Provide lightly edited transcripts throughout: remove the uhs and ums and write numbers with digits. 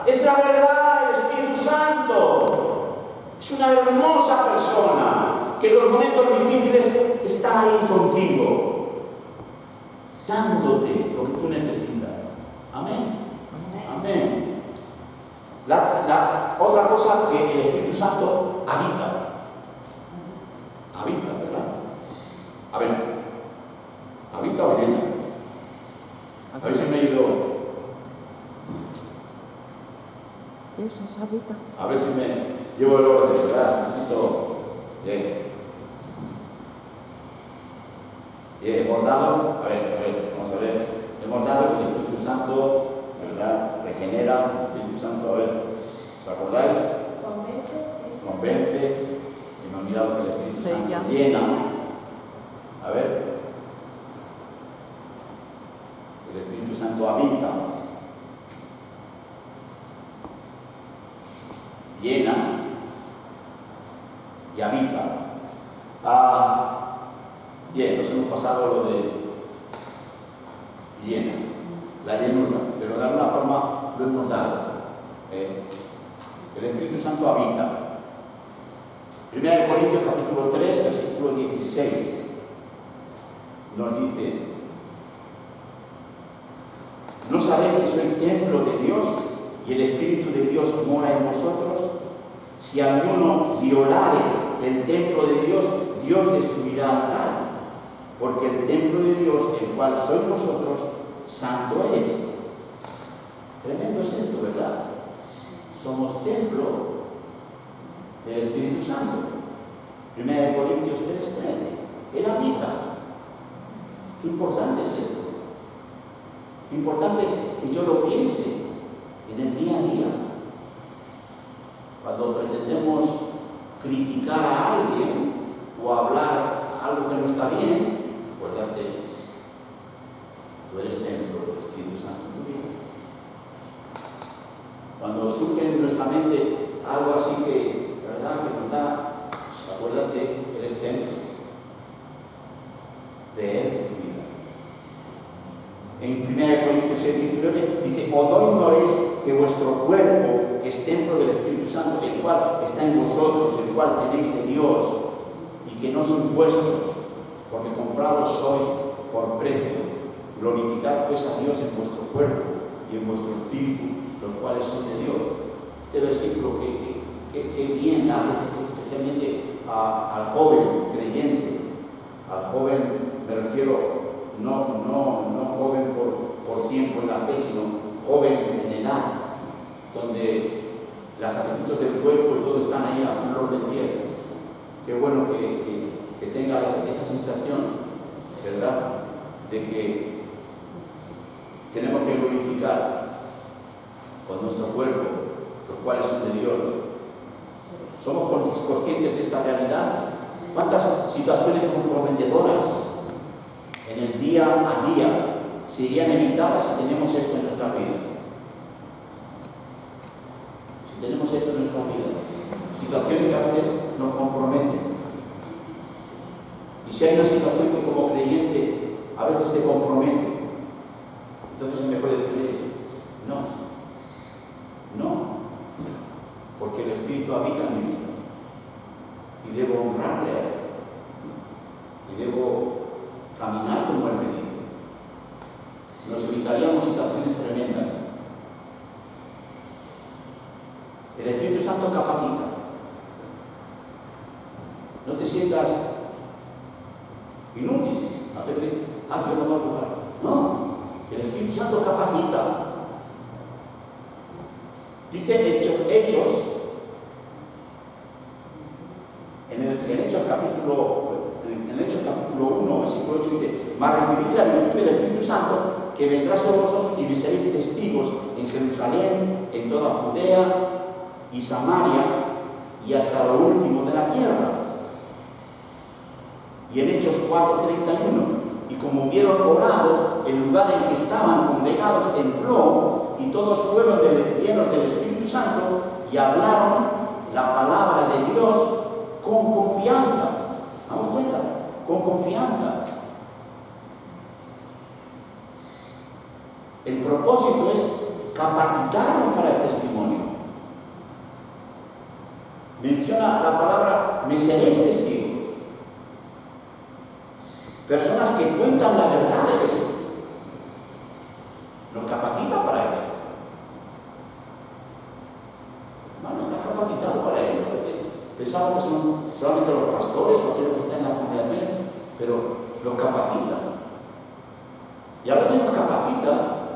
Es la verdad, el Espíritu Santo. Es una hermosa persona que en los momentos difíciles está ahí contigo, dándote lo que tú necesitas. Amén. Amén. La otra cosa que el Espíritu Santo habita. Habita, ¿verdad? A ver, ¿habita o llena? A ver si me he ido. Eso, habita. A ver si me llevo el orden, ¿verdad? Un poquito. Bien. Bien, hemos dado, a ver, vamos a ver. Hemos dado que el Espíritu Santo, ¿verdad? Regenera, el Espíritu Santo, a ver, ¿os acordáis? Convence. Hemos mirado que el Espíritu Santo llena. A ver. El Espíritu Santo habita. Llena y habita. Bien, nos hemos pasado lo de llena, la llenura, pero de alguna forma lo hemos dado. El Espíritu Santo habita. 1 Corintios capítulo 3, versículo 16, nos dice: ¿no sabéis que soy templo de Dios y el Espíritu de Dios mora en vosotros? Si alguno violare el templo de Dios, Dios destruirá al tal, porque el templo de Dios, el cual sois vosotros, santo es. Tremendo es esto, ¿verdad? Somos templo del Espíritu Santo. 1 Corintios 3:13. Él habita. Qué importante es esto. Qué importante que yo lo piense en el día a día. Cuando pretendemos criticar a alguien o hablar algo que no está bien, acuérdate, tú eres templo del Espíritu Santo en tu vida. Cuando surge en nuestra mente algo así que, ¿verdad?, que nos da, pues acuérdate, eres templo de Él en tu vida. En 1 Corintios 6:19 dice: o no ignoréis que vuestro cuerpo es templo del Espíritu Santo, el cual está en vosotros, el cual tenéis de Dios, y que no son vuestros, porque comprados sois por precio. Glorificad pues a Dios en vuestro cuerpo y en vuestro espíritu, los cuales son de Dios. Este versículo que bien habla especialmente al joven creyente. Al joven me refiero no joven por tiempo en la fe, sino joven en edad, donde los apetitos del cuerpo y todo están ahí a flor de piel. Qué bueno que tenga esa sensación, ¿verdad?, de que tenemos que glorificar con nuestro cuerpo, los cuales son de Dios. ¿Somos conscientes de esta realidad? ¿Cuántas situaciones comprometedoras en el día a día serían evitadas si tenemos esto en nuestra vida? Si tenemos esto en nuestra vida, situaciones que a veces nos comprometen. Y si hay una situación que como creyente a veces te compromete, entonces es mejor decir: no, porque el Espíritu habita en mi vida y debo honrarle a Él y debo caminar como Él me dice. Nos evitaríamos situaciones tremendas. El Espíritu Santo capacita. No te sientas inútil. A veces, yo no voy a jugar. No, el Espíritu Santo capacita. Dice Hechos, en Hechos capítulo 1, versículo 8, dice: mas recibid la virtud del Espíritu Santo, que vendrá sobre vosotros y me seréis testigos en Jerusalén, en toda Judea y Samaria y hasta lo último de la tierra. Y en Hechos 4:31, y como hubieron orado, el lugar en que estaban congregados tembló, y todos fueron llenos del Espíritu Santo y hablaron la palabra de Dios con confianza. ¿Damos cuenta? Con confianza. El propósito es capacitarnos para el testimonio. menciona la palabra me seréis testigos. Personas que cuentan la verdad de Jesús. Nos capacita para eso. No está capacitado para ello. A veces pensamos que son solamente los pastores o aquellos que están en la congregación, pero los capacita. Y a veces nos capacita,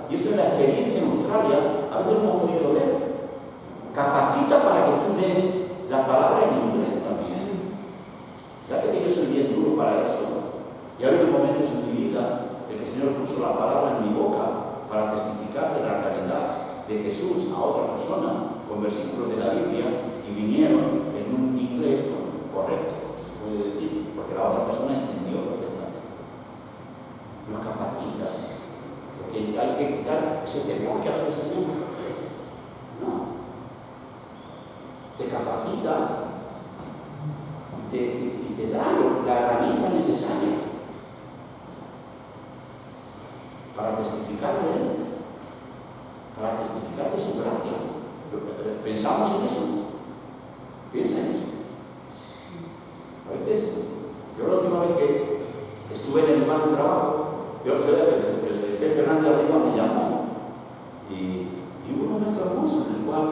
y esto es la experiencia en Australia, a veces lo hemos podido ver, capacita para que tú des la palabra en inglés también. Fíjate que yo soy bien duro para eso. Y ha habido momentos en mi vida en que el Señor puso la palabra en mi boca para testificar de la realidad de Jesús a otra persona con versículos de la Biblia y vinieron en un inglés correcto, se puede decir, porque la otra persona entendió perfectamente. Nos capacita, porque hay que quitar ese temor que a veces tenemos. No. Te capacita y te da la herramienta necesaria para testificar de Él, para testificar de su gracia. ¿Pensamos en eso? Piensa en eso. A veces, yo la última vez que estuve en el lugar de trabajo, yo observé que el jefe Randy arriba me llamó y hubo un momento hermoso en el cual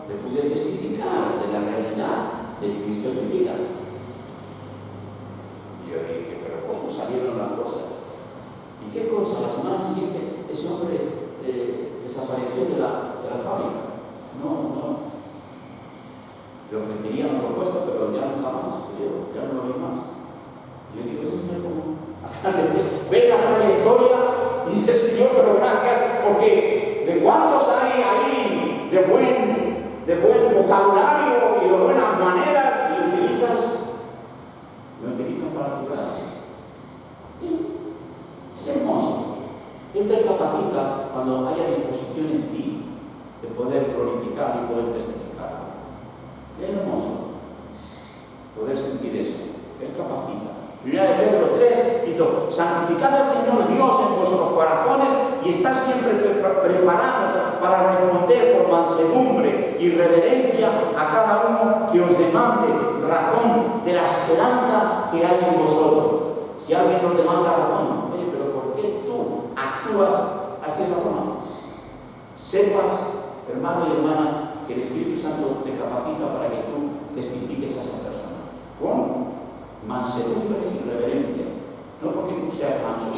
le pude testificar de la realidad de Cristo en mi vida. Y yo dije, pero ¿cómo salieron las cosas? ¿Y qué cosa? La semana siguiente ese hombre desapareció de la fábrica. No. Le ofrecerían una propuesta, pero ya nunca más. Yo ya no lo vi más. Y yo digo, eso es como... Al final después, ve la trayectoria y dice, Señor, pero gracias, porque ¿de cuántos hay ahí de buen vocabulario y de buenas maneras y lo utilizan para tu gracia? Es hermoso. Él te capacita cuando haya disposición en ti de poder glorificar y poder testificar. Es hermoso poder sentir eso. Él capacita. Primera de Pedro 3, dice, santificad al Señor Dios en vuestros corazones y estad siempre preparados para responder por mansedumbre y reverencia a cada uno que os demande razón de la esperanza que hay en vosotros. Si alguien nos demanda razón, oye, pero ¿por qué tú actúas así de esa forma? Sepas, hermano y hermana, que el Espíritu Santo te capacita para que tú testifiques a esa persona. Con mansedumbre y reverencia. No porque tú seas manso,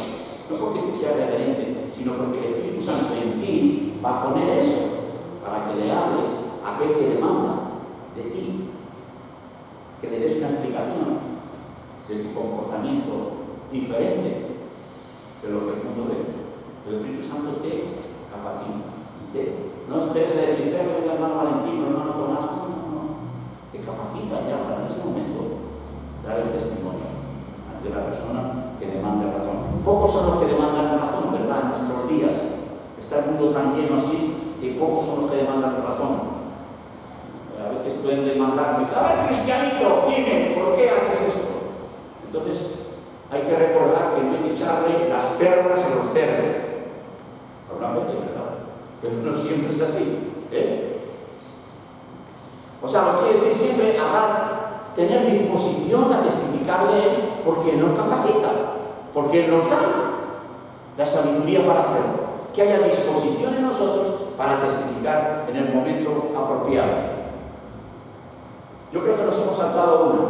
no porque tú seas reverente, sino porque el Espíritu Santo en ti va a poner eso para que le hables a aquel que demanda de ti, que le des una explicación de tu comportamiento diferente de lo que el mundo ve. El Espíritu Santo te capacita. No esperes a decir, pero hermano Valentino, hermano Tomás, no. Te capacita ya para en ese momento dar el testimonio ante la persona que demanda razón. Pocos son los que demandan razón, ¿verdad? En nuestros días está el mundo tan lleno así que pocos son los que demandan razón. A veces pueden demandarme, a ver, cristianito, dime, ¿por qué haces esto? Entonces hay que recordar que no hay que echarle las perlas a los cerdos. Algunas veces, ¿verdad? Pero no siempre es así. O sea, lo quiere decir siempre tener disposición a testificar de Él, porque Él nos capacita, porque Él nos da la sabiduría para hacerlo. Que haya disposición en nosotros para testificar en el momento apropiado. Yo creo que nos hemos saltado una,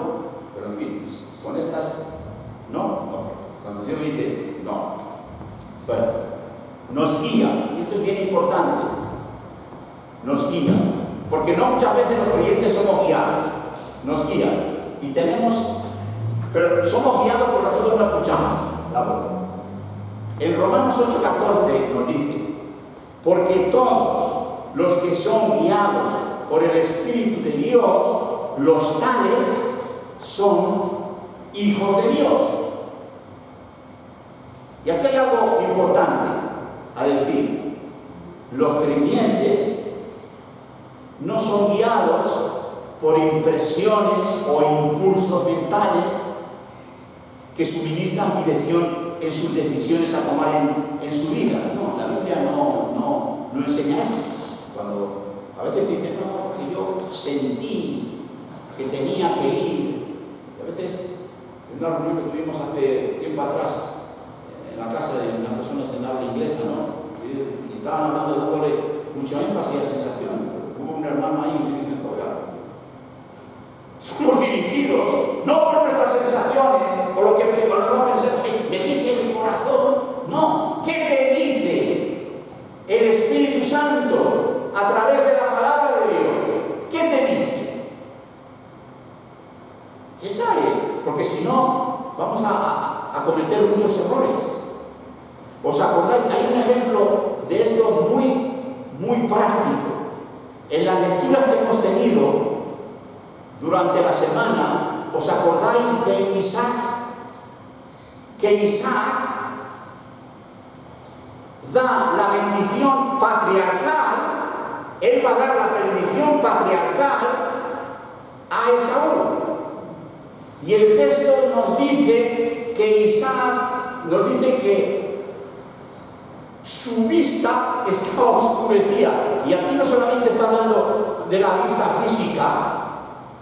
pero en fin, con estas, no. Cuando Dios dice, no. Bueno, nos guía, y esto es bien importante, nos guía, porque no muchas veces los creyentes somos guiados. Nos guía y pero somos guiados porque nosotros no escuchamos la voz. En Romanos 8:14 nos dice, porque todos los que son guiados por el Espíritu de Dios, los tales son hijos de Dios. Y aquí hay algo importante a decir. Los creyentes no son guiados por impresiones o impulsos mentales que suministran dirección en sus decisiones a tomar en su vida. No, la Biblia no enseña eso. Cuando a veces dicen, no, porque yo sentí, que tenía que ir. Y a veces, en una reunión que tuvimos hace tiempo atrás, en la casa de unas personas en habla inglesa, ¿no? Y estaban hablando, dándole mucho énfasis a la sensación. Hubo un hermano ahí y me dijo, oiga, somos dirigidos no por nuestras sensaciones o lo que me dice mi corazón. No, ¿qué te dice el Espíritu Santo a través de la palabra de Dios? ¿Qué te dice? Esa es, porque si no vamos a cometer muchos errores. ¿Os acordáis? Hay un ejemplo de esto muy práctico. En las lecturas que hemos tenido durante la semana, ¿os acordáis de Isaac? Que Isaac da la bendición patriarcal, él va a dar la bendición patriarcal a Esaú. Y el texto nos dice que Isaac, nos dice que su vista estaba oscurecida. Y aquí no solamente está hablando de la vista física,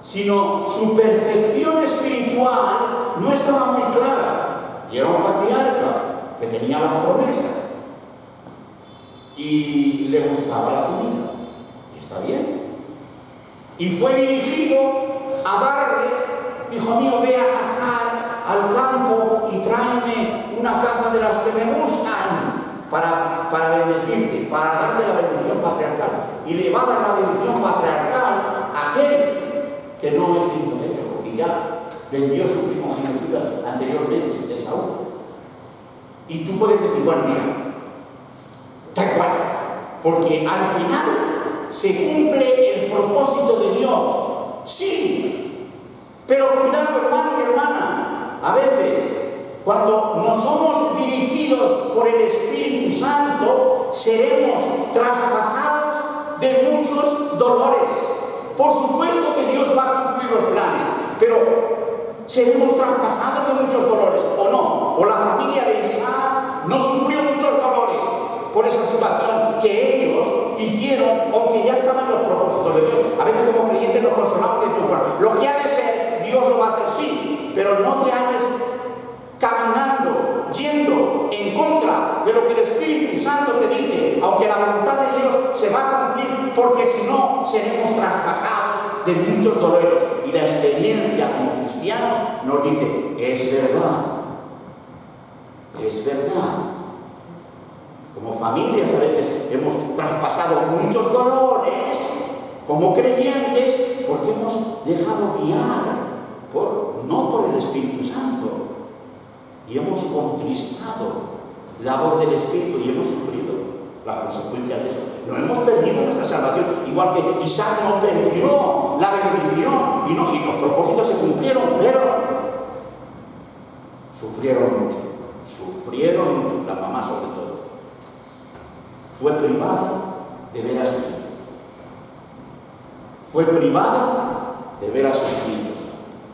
sino su percepción espiritual no estaba muy clara. Y era un patriarca que tenía la promesa y le gustaba la comida. Y está bien. Y fue dirigido a darle, hijo mío, ve a cazar al campo y tráeme una caza de las que me buscan para bendecirte, para darte la bendición patriarcal. Y le va a dar la bendición patriarcal a aquel que no es digno de ello, porque ya vendió su primogenitura anteriormente, Esaú. Y tú puedes decir, bueno, mira, da igual, porque al final se cumple el propósito de Dios. Sí, pero cuidado, hermano y hermana, a veces cuando nos somos dirigidos por el Espíritu Santo, seremos traspasados de muchos dolores. Por supuesto que Dios va a cumplir los planes, pero seremos traspasados de muchos dolores, ¿o no? O la familia de Isaac no sufrió muchos dolores por esa situación que ellos hicieron, aunque ya estaban los propósitos de Dios. A veces como creyentes nos consolamos de Dios, bueno, lo que ha de ser, Dios lo va a hacer, sí, pero no te halles caminando, yendo en contra de lo que el Espíritu Santo te dice, aunque la voluntad de Dios se va a cumplir, porque si no, seremos traspasados de muchos dolores. Y la experiencia como cristianos nos dice, es verdad, es verdad. Como familias a veces hemos traspasado muchos dolores, como creyentes, porque hemos dejado guiar, no por el Espíritu Santo. Y hemos contristado la voz del Espíritu y hemos sufrido la consecuencia de eso. No hemos perdido nuestra salvación, igual que Isaac no perdió la bendición y los propósitos se cumplieron, pero sufrieron mucho, la mamá sobre todo. Fue privada de ver a sus hijos. Fue privada de ver a sus hijos.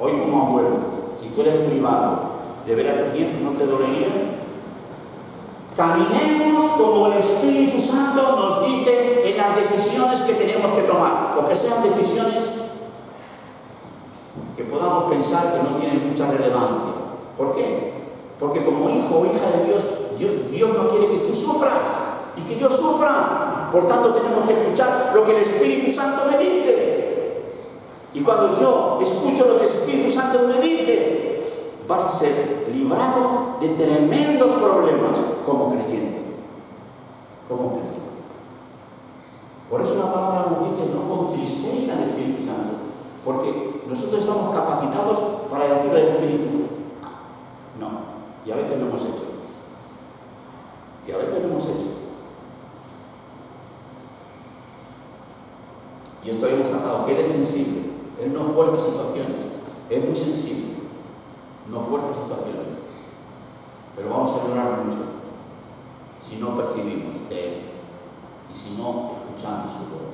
Hoy como abuelo, si tú eres privado de ver a tus nietos, ¿no te dolería? Caminemos como el Espíritu Santo nos dice en las decisiones que tenemos que tomar, o que sean decisiones que podamos pensar que no tienen mucha relevancia. ¿Por qué? Porque como hijo o hija de Dios, Dios no quiere que tú sufras y que yo sufra. Por tanto, tenemos que escuchar lo que el Espíritu Santo me dice. Y cuando yo escucho lo que el Espíritu Santo me dice, vas a ser librado de tremendos problemas como creyente. Por eso la palabra nos dice, no contristéis al Espíritu Santo, porque nosotros estamos capacitados para decirle al Espíritu, no, y a veces lo hemos hecho. Y esto hemos tratado, que Él es sensible, Él no fuerza situaciones, es muy sensible. No fuerza situaciones, pero vamos a llorar mucho si no percibimos de Él y si no escuchamos su voz.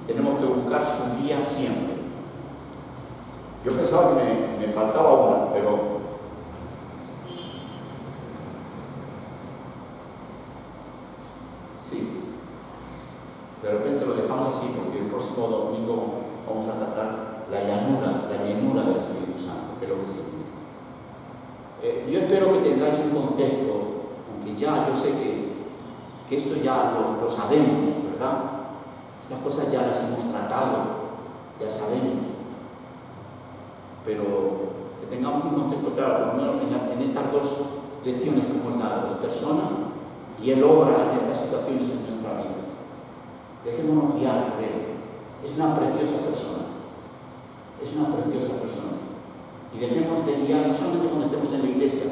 Tenemos que buscar su guía siempre. Yo pensaba que me faltaba una, pero sí. De repente lo dejamos así porque el próximo domingo vamos a tratar la llanura del Espíritu Santo, que es lo que significa. Yo espero que tengáis un concepto, aunque ya yo sé que esto ya lo sabemos, ¿verdad? Estas cosas ya las hemos tratado, ya sabemos. Pero que tengamos un concepto claro, en estas dos lecciones que hemos dado, es persona y Él obra en estas situaciones en nuestra vida. Dejémonos guiar por Él. Es una preciosa persona. Es una preciosa persona. Y dejemos de guiar no solamente cuando estemos en la iglesia,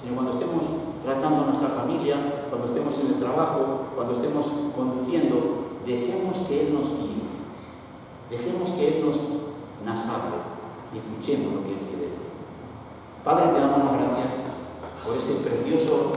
sino cuando estemos tratando a nuestra familia, cuando estemos en el trabajo, cuando estemos conduciendo. Dejemos que Él nos guíe. Dejemos que Él nos hable y escuchemos lo que Él quiere. Padre, te damos las gracias por ese precioso